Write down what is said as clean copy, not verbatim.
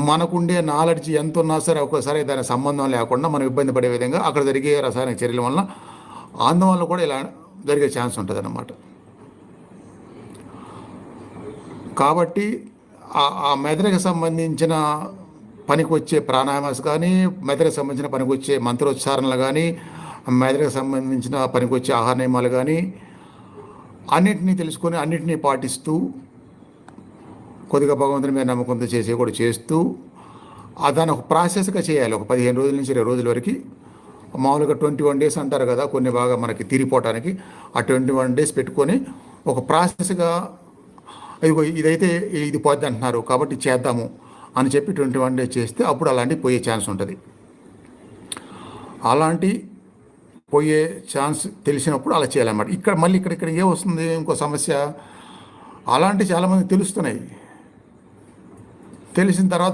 మనకుండే నాలెడ్జ్ ఎంత ఉన్నా సరే ఒక్కోసారి దాని సంబంధం లేకుండా మనం ఇబ్బంది పడే విధంగా అక్కడ జరిగే రసాయనిక చర్యల వలన ఆందోళన కూడా ఇలా జరిగే ఛాన్స్ ఉంటుంది అన్నమాట. కాబట్టి ఆ మెదడుకి సంబంధించిన పనికి వచ్చే ప్రాణాయామాస్ కానీ, మెదడుకి సంబంధించిన పనికి వచ్చే మంత్రోచ్చారణలు కానీ, మెదడుకి సంబంధించిన పనికి వచ్చే ఆహార నియమాలు కానీ అన్నింటినీ తెలుసుకొని అన్నింటినీ పాటిస్తూ కొద్దిగా భగవంతుని మీద నమ్మకంతో చేసే కూడా చేస్తూ దాన్ని ఒక ప్రాసెస్గా చేయాలి. ఒక 15 రోజుల నుంచి 20 రోజుల వరకు. మామూలుగా 21 డేస్ అంటారు కదా, కొన్ని బాగా మనకి తీరిపోవటానికి. ఆ 21 డేస్ పెట్టుకొని ఒక ప్రాసెస్గా ఇదైతే ఇది పోద్ది అంటున్నారు కాబట్టి చేద్దాము అని చెప్పి 21 డేస్ చేస్తే అప్పుడు అలాంటి పోయే ఛాన్స్ ఉంటుంది. అలాంటి పోయే ఛాన్స్ తెలిసినప్పుడు అలా చేయాలన్నమాట. ఇక్కడ ఏ వస్తుంది ఇంకో సమస్య, అలాంటి చాలామంది తెలుస్తున్నాయి. తెలిసిన తర్వాత